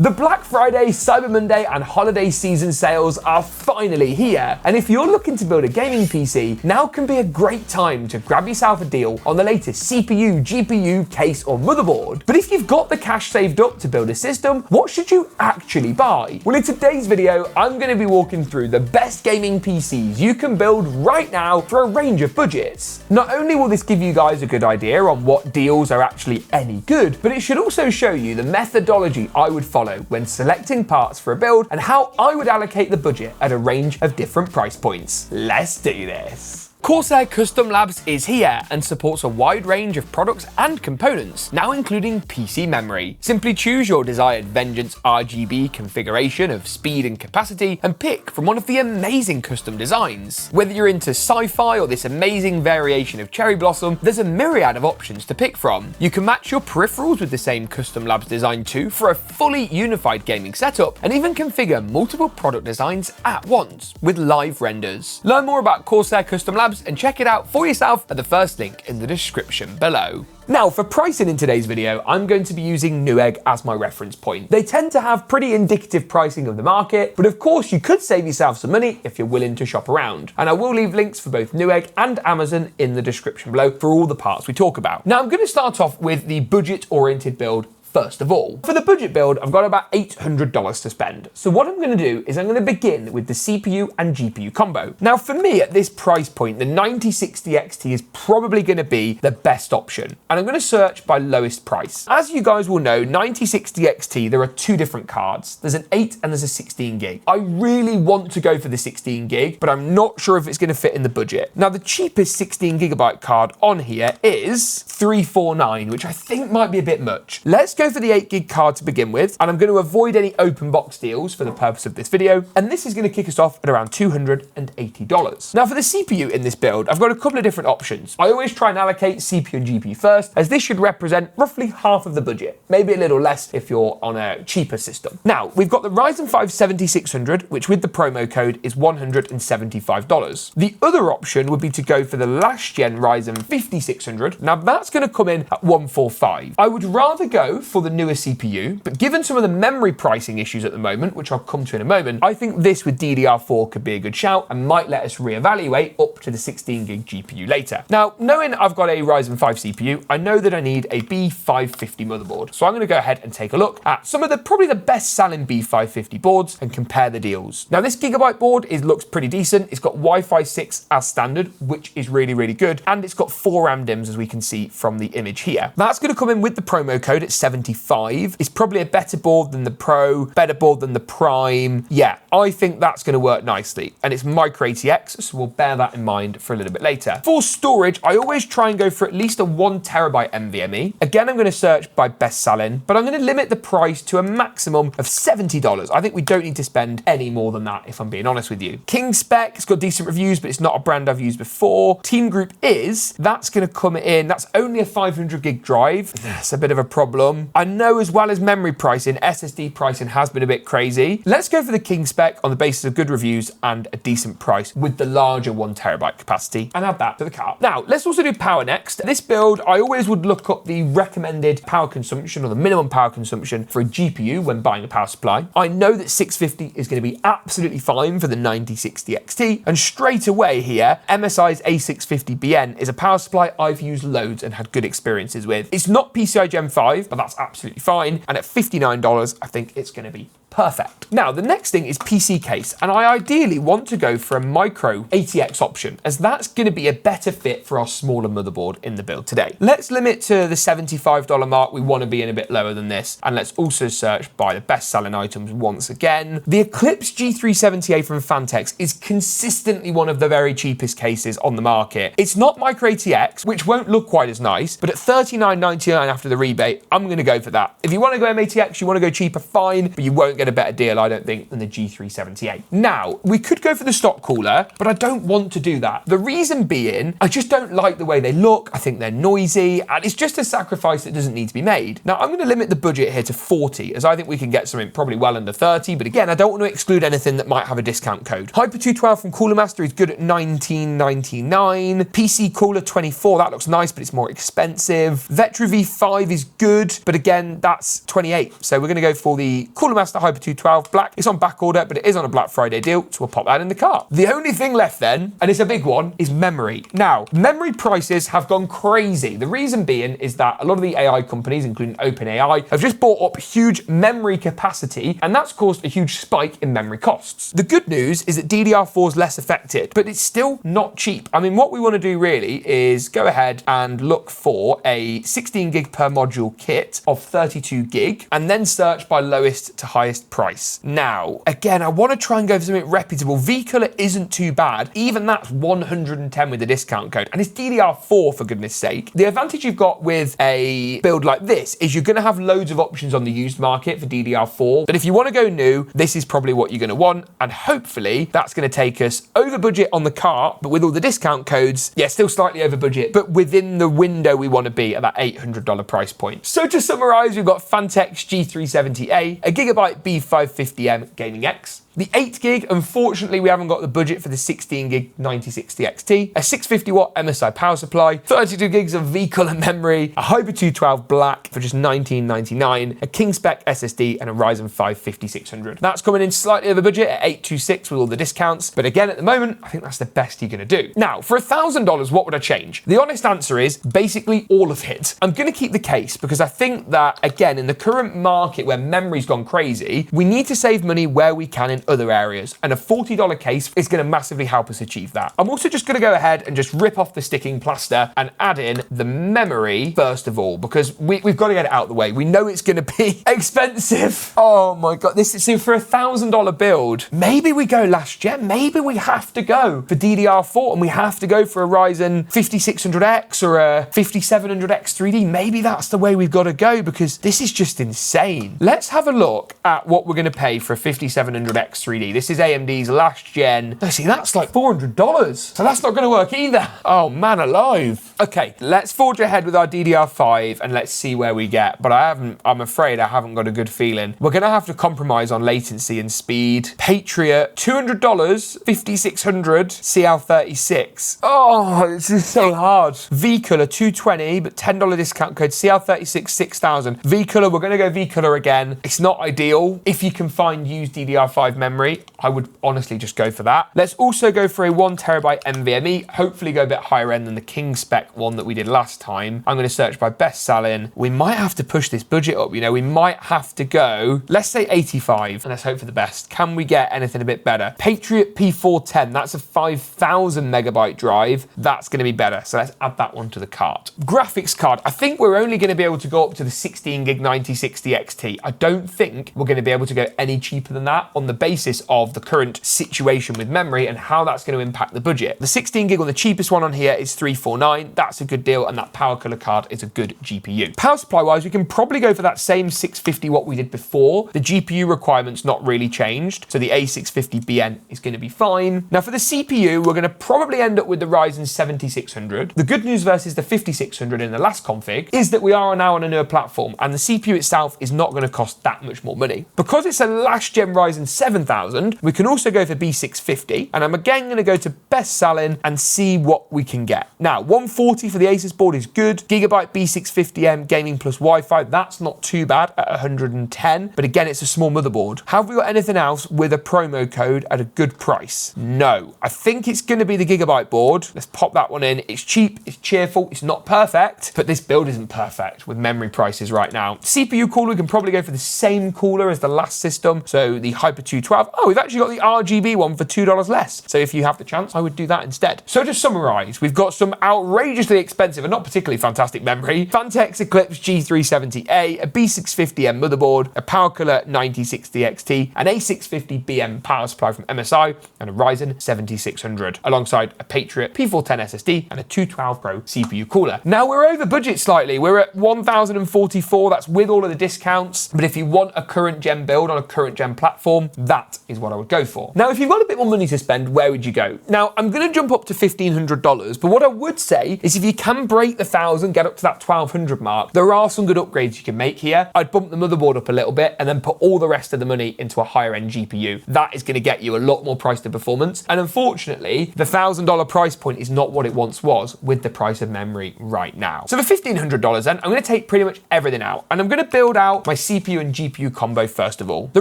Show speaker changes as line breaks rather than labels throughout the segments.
The Black Friday, Cyber Monday and holiday season sales are finally here, and if you're looking to build a gaming PC, now can be a great time to grab yourself a deal on the latest CPU, GPU, case or motherboard. But if you've got the cash saved up to build a system, what should you actually buy? Well, in today's video, I'm going to be walking through the best gaming PCs you can build right now for a range of budgets. Not only will this give you guys a good idea on what deals are actually any good, but it should also show you the methodology I would follow when selecting parts for a build and how I would allocate the budget at a range of different price points. Let's do this. Corsair Custom Labs is here and supports a wide range of products and components, now including PC memory. Simply choose your desired Vengeance RGB configuration of speed and capacity and pick from one of the amazing custom designs. Whether you're into sci-fi or this amazing variation of Cherry Blossom, there's a myriad of options to pick from. You can match your peripherals with the same Custom Labs design too for a fully unified gaming setup, and even configure multiple product designs at once with live renders. Learn more about Corsair Custom Labs and check it out for yourself at the first link in the description below. Now, for pricing in today's video, I'm going to be using Newegg as my reference point. They tend to have pretty indicative pricing of the market, but of course you could save yourself some money if you're willing to shop around. And I will leave links for both Newegg and Amazon in the description below for all the parts we talk about. Now, I'm going to start off with the budget-oriented build first of all. For the budget build, I've got about $800 to spend. So what I'm going to do is I'm going to begin with the CPU and GPU combo. Now for me at this price point, the 9060 XT is probably going to be the best option. And I'm going to search by lowest price. As you guys will know, 9060 XT, there are two different cards. There's an 8 and there's a 16 gig. I really want to go for the 16 gig, but I'm not sure if it's going to fit in the budget. Now the cheapest 16 gigabyte card on here is $349, which I think might be a bit much. Let's go for the 8 gig card to begin with, and I'm going to avoid any open box deals for the purpose of this video, and this is going to kick us off at around $280. Now for the CPU in this build, I've got a couple of different options. I always try and allocate CPU and GPU first, as this should represent roughly half of the budget, maybe a little less if you're on a cheaper system. Now, we've got the Ryzen 5 7600, which with the promo code is $175. The other option would be to go for the last gen Ryzen 5600. Now that's going to come in at $145. I would rather go for the newer CPU, but given some of the memory pricing issues at the moment, which I'll come to in a moment, I think this with DDR4 could be a good shout and might let us reevaluate up to the 16 gig GPU later. Now, knowing I've got a Ryzen 5 CPU, I know that I need a B550 motherboard. So I'm going to go ahead and take a look at some of the probably the best selling B550 boards and compare the deals. Now this Gigabyte board looks pretty decent. It's got Wi-Fi 6 as standard, which is really, really good. And it's got 4 RAM DIMMs as we can see from the image here. That's going to come in with the promo code at 75. It's probably a better board than the Pro, better board than the Prime. Yeah, I think that's going to work nicely. And it's micro ATX, so we'll bear that in mind for a little bit later. For storage, I always try and go for at least a 1 terabyte NVMe. Again, I'm going to search by best selling, but I'm going to limit the price to a maximum of $70. I think we don't need to spend any more than that, if I'm being honest with you. King Spec, it's got decent reviews, but it's not a brand I've used before. Team Group that's going to come in. That's only a 500 gig drive. That's a bit of a problem. I know as well as memory pricing, SSD pricing has been a bit crazy. Let's go for the King Spec on the basis of good reviews and a decent price with the larger 1 terabyte capacity, and add that to the cart. Now, let's also do power next. This build, I always would look up the recommended power consumption or the minimum power consumption for a GPU when buying a power supply. I know that 650 is going to be absolutely fine for the 9060 XT, and straight away here, MSI's A650BN is a power supply I've used loads and had good experiences with. It's not PCI Gen 5, but that's absolutely fine, and at $59, I think it's going to be perfect. Now, the next thing is PC case, and I ideally want to go for a micro ATX option, as that's going to be a better fit for our smaller motherboard in the build today. Let's limit to the $75 mark. We want to be in a bit lower than this, and let's also search by the best selling items once again. The Eclipse G370A from Fantex is consistently one of the very cheapest cases on the market. It's not micro ATX, which won't look quite as nice, but at $39.99 after the rebate, I'm going to go for that. If you want to go MATX, you want to go cheaper, fine, but you won't get a better deal, I don't think, than the G370A. Now, we could go for the stock cooler, but I don't want to do that. The reason being, I just don't like the way they look. I think they're noisy, and it's just a sacrifice that doesn't need to be made. Now, I'm going to limit the budget here to 40, as I think we can get something probably well under 30, but again, I don't want to exclude anything that might have a discount code. Hyper 212 from Cooler Master is good at $19.99. PC Cooler 24, that looks nice, but it's more expensive. Vetra V5 is good, but again, that's 28. So we're going to go for the Cooler Master Hyper 212 Black. It's on back order, but it is on a Black Friday deal, so we'll pop that in the cart. The only thing left then, and it's a big one, is memory. Now, memory prices have gone crazy. The reason being is that a lot of the AI companies, including OpenAI, have just bought up huge memory capacity, and that's caused a huge spike in memory costs. The good news is that DDR4 is less affected, but it's still not cheap. I mean, what we want to do really is go ahead and look for a 16 gig per module kit of 32 gig, and then search by lowest to highest price. Now, again, I want to try and go for something reputable. V-Color isn't too bad. Even that's 110 with the discount code, and it's DDR4 for goodness sake. The advantage you've got with a build like this is you're going to have loads of options on the used market for DDR4, but if you want to go new, this is probably what you're going to want, and hopefully that's going to take us over budget on the cart, but with all the discount codes, yeah, still slightly over budget, but within the window we want to be at that $800 price point. So to summarize, we've got Fantex G370A, a Gigabyte B550M Gaming X, the 8 gig, unfortunately, we haven't got the budget for the 16 gig 9060 XT, a 650 watt MSI power supply, 32 gigs of V-Color memory, a Hyper 212 Black for just $19.99, a King Spec SSD, and a Ryzen 5 5600. That's coming in slightly over budget at $826 with all the discounts, but again, at the moment, I think that's the best you're gonna do. Now, for $1,000, what would I change? The honest answer is basically all of it. I'm gonna keep the case because I think that, again, in the current market where memory's gone crazy, we need to save money where we can in other areas, and a $40 case is going to massively help us achieve that. I'm also just going to go ahead and just rip off the sticking plaster and add in the memory first of all, because we've got to get it out of the way. We know it's going to be expensive. Oh my god, this is so for $1,000 build. Maybe we go last gen. Maybe we have to go for DDR4 and we have to go for a Ryzen 5600X or a 5700X 3D. Maybe that's the way we've got to go because this is just insane. Let's have a look at what we're going to pay for a 5700X 3D. This is AMD's last gen. No, see, that's like $400. So that's not going to work either. Oh man alive. Okay, let's forge ahead with our DDR5 and let's see where we get. But I'm afraid I haven't got a good feeling. We're going to have to compromise on latency and speed. Patriot, $200, 5600, CL36. Oh, this is so hard. V-Color, $220, but $10 discount code, CL36, 6000. V-Color, we're going to go V-Color again. It's not ideal. If you can find used DDR5 memory, I would honestly just go for that. Let's also go for a 1TB NVMe, hopefully go a bit higher end than the King Spec one that we did last time. I'm going to search by best selling. We might have to push this budget up, you know, we might have to go, let's say 85, and let's hope for the best. Can we get anything a bit better? Patriot P410, that's a 5000 megabyte drive. That's going to be better, so let's add that one to the cart. Graphics card, I think we're only going to be able to go up to the 16 gig 9060 XT. I don't think we're going to be able to go any cheaper than that on the basis of the current situation with memory and how that's going to impact the budget. The 16 gig, or the cheapest one on here, is $349. That's a good deal, and that power color card is a good GPU. Power supply wise, we can probably go for that same 650 watt we did before. The GPU requirement's not really changed, so the A650BN is going to be fine. Now for the CPU, we're going to probably end up with the Ryzen 7600. The good news versus the 5600 in the last config is that we are now on a newer platform, and the CPU itself is not going to cost that much more money. Because it's a last gen Ryzen 7000, we can also go for B650, and I'm again going to go to best selling and see what we can get. Now, 140 for the Asus board is good. Gigabyte B650M gaming plus Wi-Fi, that's not too bad at 110, but again, it's a small motherboard. Have we got anything else with a promo code at a good price? No. I think it's going to be the Gigabyte board. Let's pop that one in. It's cheap, it's cheerful, it's not perfect, but this build isn't perfect with memory prices right now. CPU cooler, we can probably go for the same cooler as the last system, so the Hyper 212. Oh, we've actually got the RGB one for $2 less. So if you have the chance, I would do that instead. So to summarize, we've got some outrageously expensive and not particularly fantastic memory, Fantex Eclipse G370A, a B650M motherboard, a power color 9060 XT, an A650BM power supply from MSI, and a Ryzen 7600, alongside a Patriot P410 SSD and a 212 Pro CPU cooler. Now we're over budget slightly. We're at $1,044. That's with all of the discounts. But if you want a current gen gen build on a current gen platform, that is what I would go for. Now, if you've got a bit more money to spend, where would you go? Now, I'm going to jump up to $1,500, but what I would say is if you can break the 1,000, get up to that 1,200 mark, there are some good upgrades you can make here. I'd bump the motherboard up a little bit and then put all the rest of the money into a higher end GPU. That is going to get you a lot more price to performance. And unfortunately, the $1,000 price point is not what it once was with the price of memory right now. So for $1,500 then, I'm going to take pretty much everything out and I'm going to build out my CPU and GPU combo first of all. The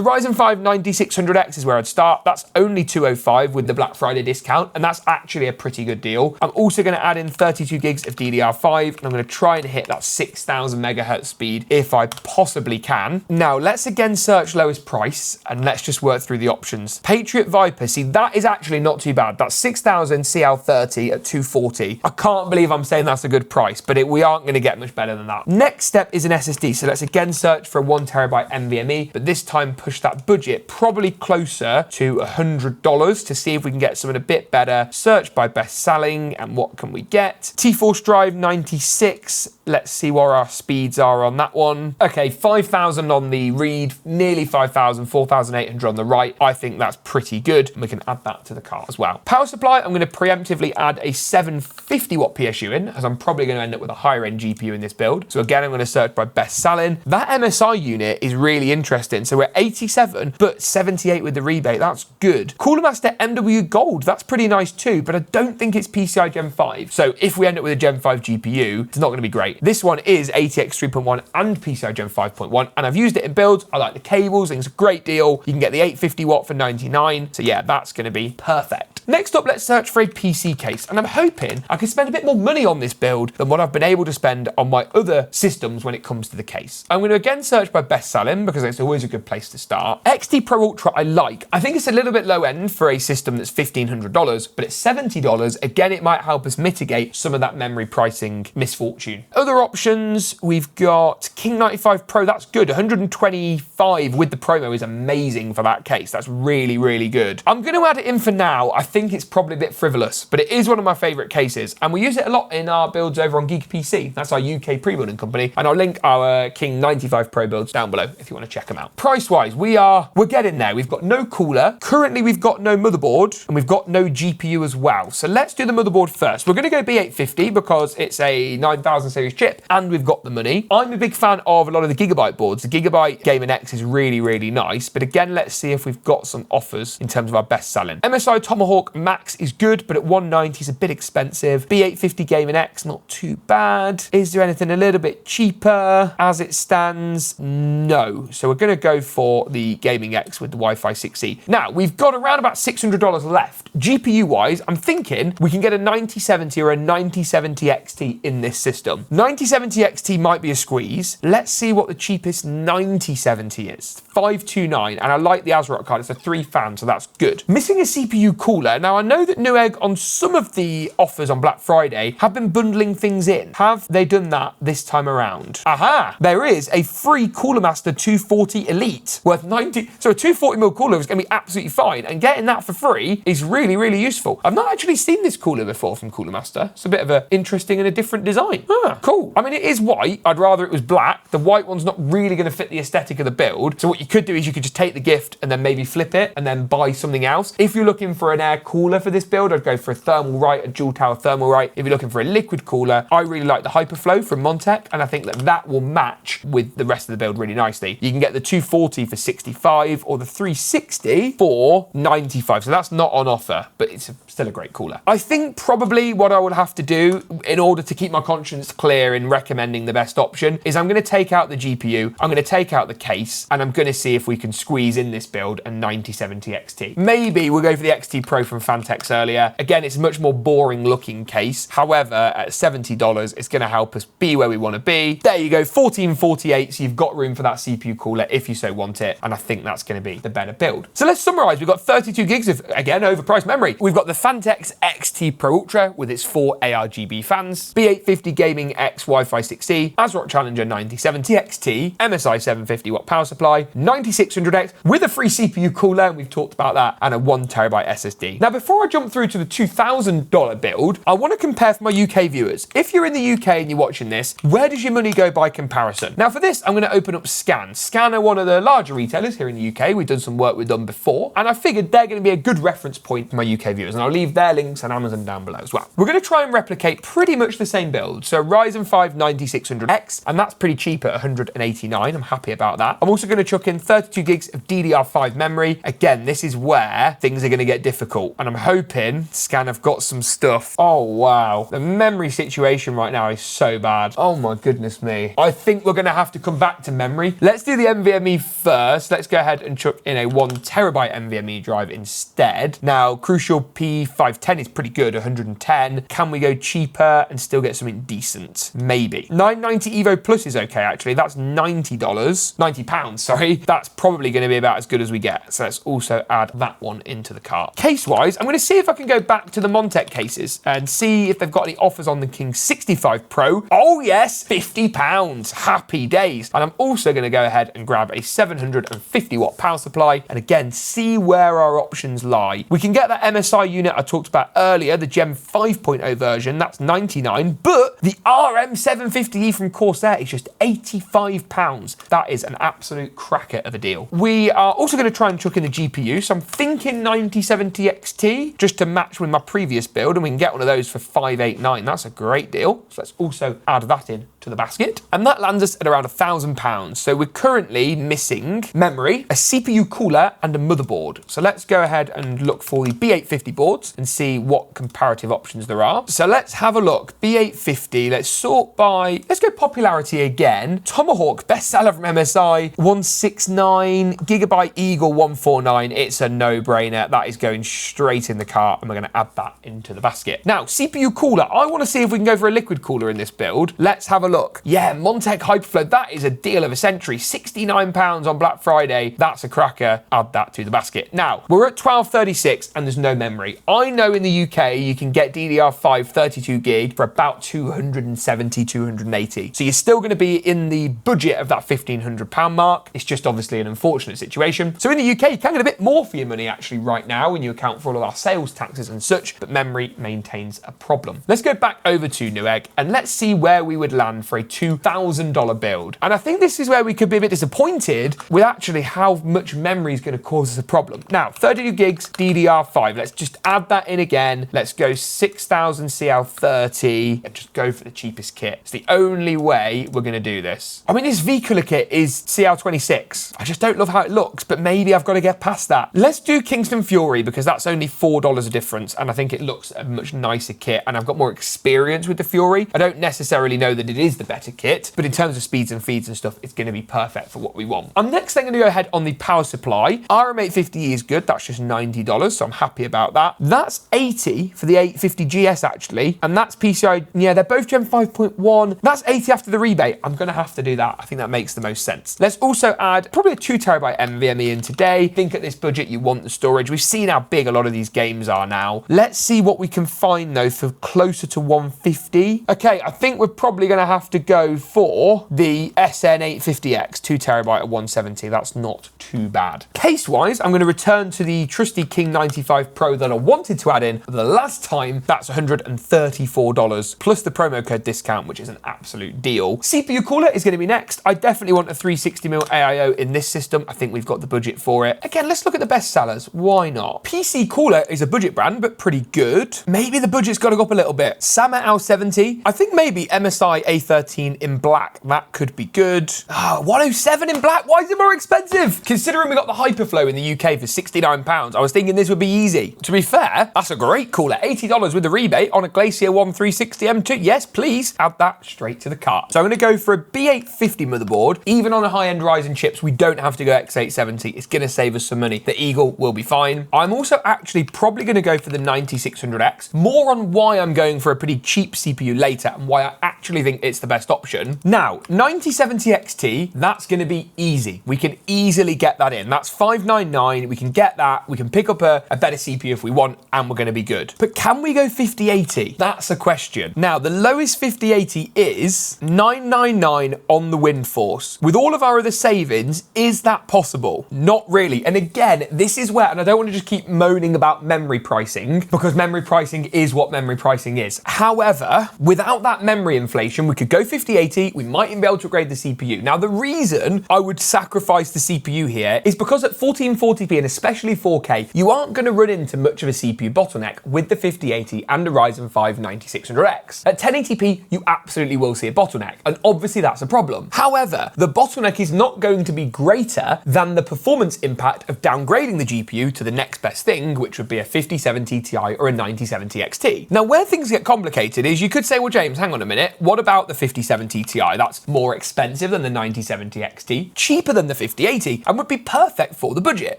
Ryzen 5 9600X is where I'd start. That's only $205 with the Black Friday discount, and that's actually a pretty good deal. I'm also going to add in 32 gigs of DDR5, and I'm going to try and hit that 6,000 megahertz speed if I possibly can. Now, let's again search lowest price, and let's just work through the options. Patriot Viper, see, that is actually not too bad. That's 6,000 CL30 at 240. I can't believe I'm saying that's a good price, but we aren't going to get much better than that. Next step is an SSD, so let's again search for a 1TB NVMe, but this time push that budget probably closer to $100 to see if we can get something a bit better. Search by best selling, and what can we get? T-Force Drive 96. Let's see what our speeds are on that one. Okay, 5,000 on the read, nearly 5,000, 4,800 on the write. I think that's pretty good, and we can add that to the cart as well. Power supply, I'm going to preemptively add a 750 watt PSU in, as I'm probably going to end up with a higher end GPU in this build. So again, I'm going to search by best selling. That MSI unit is really interesting. So we're 87, but 78 with the rebate. That's good. Cooler Master MW Gold, that's pretty nice too, but I don't think it's PCI Gen 5. So if we end up with a Gen 5 GPU, it's not going to be great. This one is ATX 3.1 and PCI Gen 5.1, and I've used it in builds. I like the cables. I think it's a great deal. You can get the 850 watt for 99. So yeah, that's going to be perfect. Next up, let's search for a PC case, and I'm hoping I can spend a bit more money on this build than what I've been able to spend on my other systems when it comes to the case. I'm going to again search by best selling because it's always a good place to start. XT Pro Ultra I like. I think it's a little bit low end for a system that's $1,500, but at $70, again, it might help us mitigate some of that memory pricing misfortune. Other options, we've got King 95 Pro, that's good. 125 with the promo is amazing for that case. That's really, really good. I'm going to add it in for now. I think it's probably a bit frivolous, but it is one of my favorite cases, and we use it a lot in our builds over on Geek PC. That's our UK pre-building company, and I'll link our King 95 Pro builds down below if you want to check them out. Price-wise, we're getting there. We've got no cooler. Currently, we've got no motherboard, and we've got no GPU as well. So let's do the motherboard first. We're going to go B850 because it's a 9000 series chip, and we've got the money. I'm a big fan of a lot of the Gigabyte boards. The Gigabyte Gamer X is really, really nice, but again, let's see if we've got some offers in terms of our best selling. MSI Tomahawk Max is good, but at 190 is a bit expensive. B850 Gamer X, not too bad. Is there anything a little bit cheaper as it stands? No. So we're going to go for the Gaming X with the Wi-Fi 6E. Now, we've got around about $600 left. GPU-wise, I'm thinking we can get a 9070 or a 9070 XT in this system. 9070 XT might be a squeeze. Let's see what the cheapest 9070 is. 529, and I like the ASRock card. It's a 3 fan, so that's good. Missing a CPU cooler. Now, I know that Newegg on some of the offers on Black Friday have been bundling things in. Have they done that this time around? Aha! There is a free Cooler Master 240 Elite worth 90. So a 240mm cooler is going to be absolutely fine, and getting that for free is really, really useful. I've not actually seen this cooler before from Cooler Master. It's a bit of an interesting and a different design. Ah, cool. I mean, it is white. I'd rather it was black. The white one's not really going to fit the aesthetic of the build. So what you could do is you could just take the gift and then maybe flip it and then buy something else. If you're looking for an air cooler for this build, I'd go for a thermal right, a dual tower thermal right. If you're looking for a liquid cooler, I really like the Hyperflow from Montech, and I think that that will match with the rest of the build really nicely. You can get the 240 for 65 or the 360 for 95. So that's not on offer, but it's still a great cooler. I think probably what I would have to do in order to keep my conscience clear in recommending the best option is I'm going to take out the GPU, I'm going to take out the case, and I'm going to see if we can squeeze in this build a 9070 XT. Maybe we'll go for the XT Pro from Fantex earlier. Again, it's a much more boring looking case. However, at $70, it's going to help us be where we want to be. There you go, 1448. So you've got room for that CPU cooler if you so want it. And I think that's going to be the better build. So let's summarize. We've got 32 gigs of, again, overpriced memory. We've got the Fantex XT Pro Ultra with its 4 ARGB fans, B850 Gaming X Wi-Fi 6E, ASRock Challenger 9070 XT, MSI 750 watt power supply, 9600X with a free CPU cooler, and we've talked about that, and a 1TB SSD. Now, before I jump through to the $2,000 build, I want to compare for my UK viewers. If you're in the UK and you're watching this, where does your money go by comparison? Now, for this, I'm going to open up Scan. Scan are one of the larger retailers here in the UK. We've done some work with them before, and I figured they're going to be a good reference point for my UK viewers, and I'll leave their links on Amazon down below as well. We're going to try and replicate pretty much the same build. So Ryzen 5 9600X, and that's pretty cheap at 189. I'm happy about that. I'm also going to chuck in 32 gigs of DDR5 memory. Again, this is where things are going to get difficult, and I'm hoping Scan have got some stuff. Oh, wow. The memory situation right now is so bad. Oh my goodness me. I think we're going to have to come back to memory. Let's do the NVMe first. Let's go ahead and chuck in a 1TB NVMe drive instead. Now, Crucial P510 is pretty good, 110. Can we go cheaper and still get something decent? Maybe. 990 Evo Plus is okay, actually. That's £90, sorry. That's probably going to be about as good as we get. So let's also add that one into the cart. Case-wise, I'm going to see if I can go back to the Montech cases and see if they've got any offers on the King 65 Pro. Oh yes, £50. Happy days. And I'm also going to go ahead and grab a 750 watt power supply and again, see where our options lie. We can get that MSI unit I talked about earlier, the Gem 5.0 version, that's 99, but the RM750E from Corsair is just £85. That is an absolute cracker of a deal. We are also going to try and chuck in the GPU, so I'm thinking 9070 XT just to match with my previous build, and we can get one of those for $589. That's a great deal. So let's also add that in to the basket, and that lands us at around £1,000. So we're currently missing memory, a CPU cooler, and a motherboard. So let's go ahead and look for the B850 boards and see what comparative options there are. So let's have a look. B850, let's sort by, let's go popularity again. Tomahawk, bestseller from MSI, 169, Gigabyte Eagle 149. It's a no-brainer. That is going straight in the cart, and we're going to add that into the basket. Now, CPU cooler, I want to see if we can go for a liquid cooler in this build. Let's have a look. Yeah, Montech Hyperflow, that is a deal of a century. £69 on Black Friday. That's a cracker. Add that to the basket. Now, we're at 1236 and there's no memory. I know in the UK you can get DDR5 32 gig for about 270, 280. So you're still going to be in the budget of that £1,500 mark. It's just obviously an unfortunate situation. So in the UK, you can get a bit more for your money actually right now when you account for all of our sales taxes and such, but memory maintains a problem. Let's go back over to Newegg and let's see where we would land for a $2,000 build. And I think this is where we could be a bit disappointed with actually how much memory is going to cause us a problem. Now, 32 gigs DDR5. Let's just add that in again. Let's go 6000 CL30 and just go for the cheapest kit. It's the only way we're going to do this. I mean, this V-Colour kit is CL26. I just don't love how it looks, but maybe I've got to get past that. Let's do Kingston Fury because that's only $4 a difference, and I think it looks a much nicer kit, and I've got more experience with the Fury. I don't necessarily know that it is the better kit, but in terms of speeds and feeds and stuff, it's going to be perfect for what we want. Next thing I'm going to go ahead on the power supply. RM850E is good. That's just $90, so I'm happy about that. That's $80 for the 850GS actually, and that's PCI. Yeah, they're both Gen 5.1. That's $80 after the rebate. I'm going to have to do that. I think that makes the most sense. Let's also add probably a 2TB NVMe in today. I think at this budget you want the storage. We've seen how big a lot of these games are now. Let's see what we can find though for closer to 150. Okay, I think we're probably going to have to go for the SN850X, 2TB at 170. That's not too bad. Case-wise, I'm going to return to the trusty King 95 Pro that I wanted to add in the last time. That's $134 plus the promo code discount, which is an absolute deal. CPU cooler is going to be next. I definitely want a 360mm AIO in this system. I think we've got the budget for it. Again, let's look at the best sellers. Why not? PC Cooler is a budget brand, but pretty good. Maybe the budget's got to go up a little bit. Sama L70. I think maybe MSI A13 in black. That could be good. 107 in black. Why is it more expensive? Considering we got the Hyperflow in the UK for £69, I was thinking this would be easy. To be fair, that's a great cooler. $80 with the rebate on a Glacier 1 360 M2. Yes, please add that straight to the cart. So I'm going to go for a B850 motherboard. Even on a high-end Ryzen chips, we don't have to go X870. It's going to save us some money. The Eagle will be fine. I'm also actually probably going to go for the 9600X. More on why I'm going for a pretty cheap CPU later and why I actually think it's it's the best option. Now, 9070 XT, that's going to be easy. We can easily get that in. That's 599. We can get that. We can pick up a better CPU if we want, and we're going to be good. But can we go 5080? That's a question. Now, the lowest 5080 is 999 on the Windforce. With all of our other savings, is that possible? Not really. And again, this is where, and I don't want to just keep moaning about memory pricing, because memory pricing is what memory pricing is. However, without that memory inflation, we could go 5080, we might even be able to upgrade the CPU. Now, the reason I would sacrifice the CPU here is because at 1440p and especially 4K, you aren't going to run into much of a CPU bottleneck with the 5080 and the Ryzen 5 9600X. At 1080p, you absolutely will see a bottleneck, and obviously that's a problem. However, the bottleneck is not going to be greater than the performance impact of downgrading the GPU to the next best thing, which would be a 5070 Ti or a 9070 XT. Now, where things get complicated is you could say, well, James, hang on a minute, what about the 5070 Ti? That's more expensive than the 9070 XT, cheaper than the 5080, and would be perfect for the budget.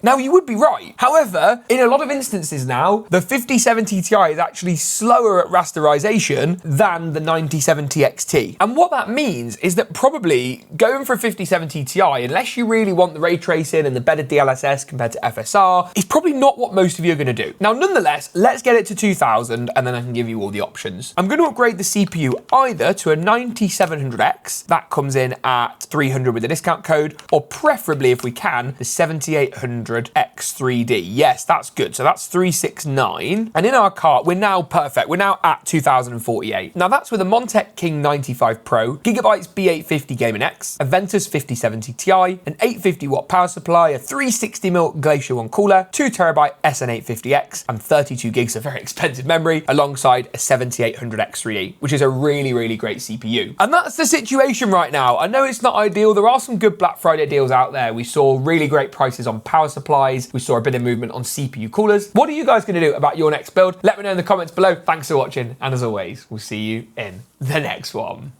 Now, you would be right. However, in a lot of instances now, the 5070 Ti is actually slower at rasterization than the 9070 XT. And what that means is that probably going for a 5070 Ti, unless you really want the ray tracing and the better DLSS compared to FSR, is probably not what most of you are going to do. Now, nonetheless, let's get it to 2000 and then I can give you all the options. I'm going to upgrade the CPU either to a 9700X, that comes in at 300 with a discount code, or preferably, if we can, the 7800X3D. Yes, that's good. So that's 369. And in our cart, we're now perfect. We're now at 2048. Now that's with a Montech King 95 Pro, GeekaWhat's B850 Gaming X, a Ventus 5070 Ti, an 850 watt power supply, a 360mm Glacier 1 cooler, 2TB SN850X, and 32 gigs of very expensive memory, alongside a 7800X3D, which is a really, really great CPU. And that's the situation right now. I know it's not ideal. There are some good Black Friday deals out there. We saw really great prices on power supplies. We saw a bit of movement on CPU coolers. What are you guys going to do about your next build? Let me know in the comments below. Thanks for watching, and as always, we'll see you in the next one.